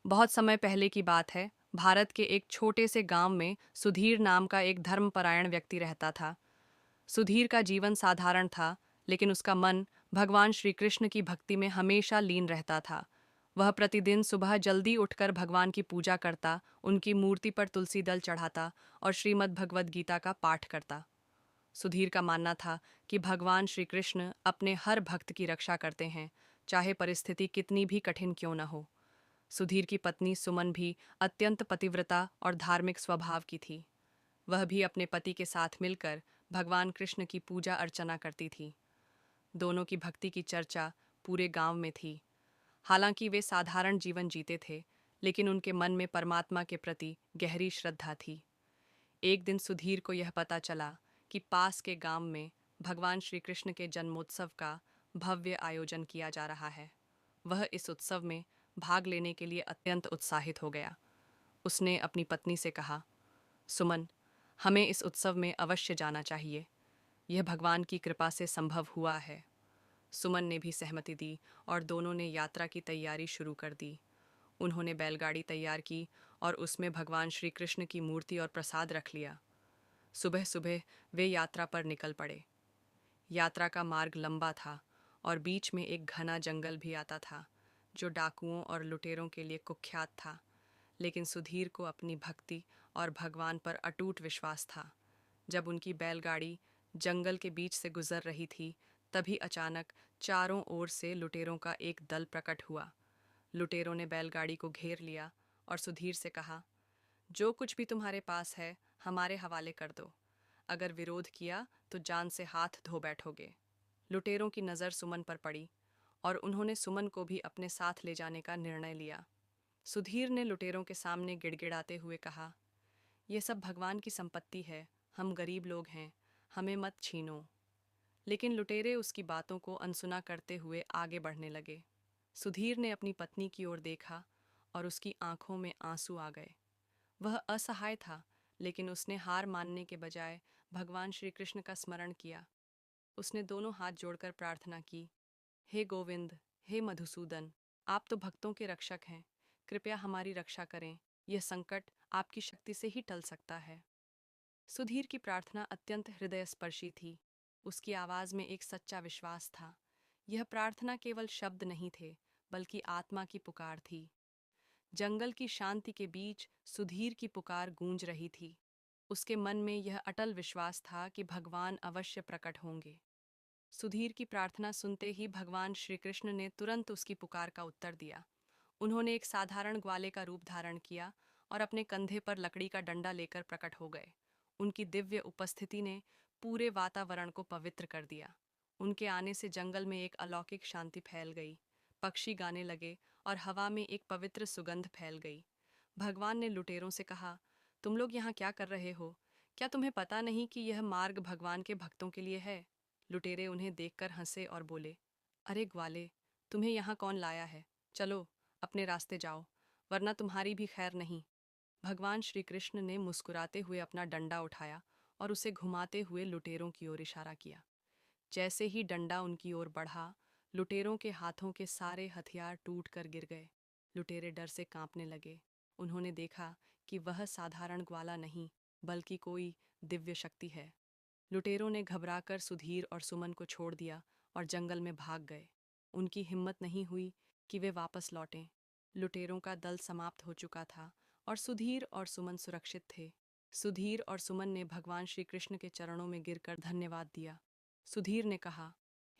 बहुत समय पहले की बात है। भारत के एक छोटे से गांव में सुधीर नाम का एक धर्मपरायण व्यक्ति रहता था। सुधीर का जीवन साधारण था, लेकिन उसका मन भगवान श्री कृष्ण की भक्ति में हमेशा लीन रहता था। वह प्रतिदिन सुबह जल्दी उठकर भगवान की पूजा करता, उनकी मूर्ति पर तुलसी दल चढ़ाता और श्रीमद् भगवद गीता का पाठ करता। सुधीर का मानना था कि भगवान श्री कृष्ण अपने हर भक्त की रक्षा करते हैं, चाहे परिस्थिति कितनी भी कठिन क्यों न हो। सुधीर की पत्नी सुमन भी अत्यंत पतिव्रता और धार्मिक स्वभाव की थी। वह भी अपने पति के साथ मिलकर भगवान कृष्ण की पूजा अर्चना करती थी। दोनों की भक्ति की चर्चा पूरे गांव में थी। हालांकि वे साधारण जीवन जीते थे, लेकिन उनके मन में परमात्मा के प्रति गहरी श्रद्धा थी। एक दिन सुधीर को यह पता चला कि पास के गांव में भगवान श्री कृष्ण के जन्मोत्सव का भव्य आयोजन किया जा रहा है। वह इस उत्सव में भाग लेने के लिए अत्यंत उत्साहित हो गया। उसने अपनी पत्नी से कहा, सुमन, हमें इस उत्सव में अवश्य जाना चाहिए। यह भगवान की कृपा से संभव हुआ है। सुमन ने भी सहमति दी और दोनों ने यात्रा की तैयारी शुरू कर दी। उन्होंने बैलगाड़ी तैयार की और उसमें भगवान श्री कृष्ण की मूर्ति और प्रसाद रख लिया। सुबह सुबह वे यात्रा पर निकल पड़े। यात्रा का मार्ग लंबा था और बीच में एक घना जंगल भी आता था, जो डाकुओं और लुटेरों के लिए कुख्यात था। लेकिन सुधीर को अपनी भक्ति और भगवान पर अटूट विश्वास था। जब उनकी बैलगाड़ी जंगल के बीच से गुजर रही थी, तभी अचानक चारों ओर से लुटेरों का एक दल प्रकट हुआ। लुटेरों ने बैलगाड़ी को घेर लिया और सुधीर से कहा, जो कुछ भी तुम्हारे पास है, हमारे हवाले कर दो। अगर विरोध किया तो जान से हाथ धो बैठोगे। लुटेरों की नज़र सुमन पर पड़ी और उन्होंने सुमन को भी अपने साथ ले जाने का निर्णय लिया। सुधीर ने लुटेरों के सामने गिड़गिड़ाते हुए कहा, यह सब भगवान की संपत्ति है, हम गरीब लोग हैं, हमें मत छीनो। लेकिन लुटेरे उसकी बातों को अनसुना करते हुए आगे बढ़ने लगे। सुधीर ने अपनी पत्नी की ओर देखा और उसकी आंखों में आंसू आ गए। वह असहाय था, लेकिन उसने हार मानने के बजाय भगवान श्री कृष्ण का स्मरण किया। उसने दोनों हाथ जोड़कर प्रार्थना की, हे गोविंद, हे मधुसूदन, आप तो भक्तों के रक्षक हैं, कृपया हमारी रक्षा करें। यह संकट आपकी शक्ति से ही टल सकता है। सुधीर की प्रार्थना अत्यंत हृदयस्पर्शी थी। उसकी आवाज में एक सच्चा विश्वास था। यह प्रार्थना केवल शब्द नहीं थे, बल्कि आत्मा की पुकार थी। जंगल की शांति के बीच सुधीर की पुकार गूंज रही थी। उसके मन में यह अटल विश्वास था कि भगवान अवश्य प्रकट होंगे। सुधीर की प्रार्थना सुनते ही भगवान श्री कृष्ण ने तुरंत उसकी पुकार का उत्तर दिया। उन्होंने एक साधारण ग्वाले का रूप धारण किया और अपने कंधे पर लकड़ी का डंडा लेकर प्रकट हो गए। उनकी दिव्य उपस्थिति ने पूरे वातावरण को पवित्र कर दिया। उनके आने से जंगल में एक अलौकिक शांति फैल गई। पक्षी गाने लगे और हवा में एक पवित्र सुगंध फैल गई। भगवान ने लुटेरों से कहा, तुम लोग यहाँ क्या कर रहे हो? क्या तुम्हें पता नहीं कि यह मार्ग भगवान के भक्तों के लिए है? लुटेरे उन्हें देखकर हंसे और बोले, अरे ग्वाले, तुम्हें यहाँ कौन लाया है? चलो, अपने रास्ते जाओ, वरना तुम्हारी भी खैर नहीं। भगवान श्री कृष्ण ने मुस्कुराते हुए अपना डंडा उठाया और उसे घुमाते हुए लुटेरों की ओर इशारा किया। जैसे ही डंडा उनकी ओर बढ़ा, लुटेरों के हाथों के सारे हथियार टूटकर गिर गए। लुटेरे डर से कांपने लगे। उन्होंने देखा कि वह साधारण ग्वाला नहीं, बल्कि कोई दिव्य शक्ति है। लुटेरों ने घबराकर सुधीर और सुमन को छोड़ दिया और जंगल में भाग गए। उनकी हिम्मत नहीं हुई कि वे वापस लौटें। लुटेरों का दल समाप्त हो चुका था और सुधीर और सुमन सुरक्षित थे। सुधीर और सुमन ने भगवान श्री कृष्ण के चरणों में गिरकर धन्यवाद दिया। सुधीर ने कहा,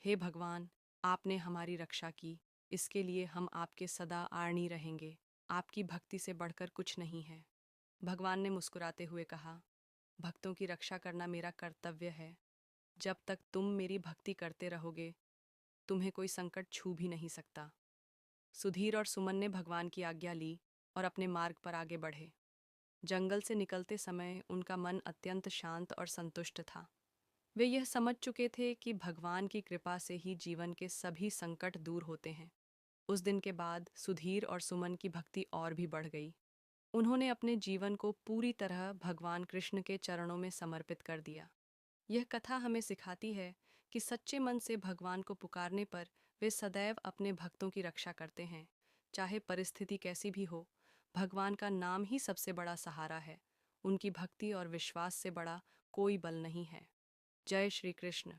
हे भगवान, आपने हमारी रक्षा की, इसके लिए हम आपके सदा आर्णी रहेंगे। आपकी भक्ति से बढ़कर कुछ नहीं है। भगवान ने मुस्कुराते हुए कहा, भक्तों की रक्षा करना मेरा कर्तव्य है। जब तक तुम मेरी भक्ति करते रहोगे, तुम्हें कोई संकट छू भी नहीं सकता। सुधीर और सुमन ने भगवान की आज्ञा ली और अपने मार्ग पर आगे बढ़े। जंगल से निकलते समय उनका मन अत्यंत शांत और संतुष्ट था। वे यह समझ चुके थे कि भगवान की कृपा से ही जीवन के सभी संकट दूर होते हैं। उस दिन के बाद सुधीर और सुमन की भक्ति और भी बढ़ गई। उन्होंने अपने जीवन को पूरी तरह भगवान कृष्ण के चरणों में समर्पित कर दिया। यह कथा हमें सिखाती है कि सच्चे मन से भगवान को पुकारने पर वे सदैव अपने भक्तों की रक्षा करते हैं। चाहे परिस्थिति कैसी भी हो, भगवान का नाम ही सबसे बड़ा सहारा है। उनकी भक्ति और विश्वास से बड़ा कोई बल नहीं है। जय श्री कृष्ण।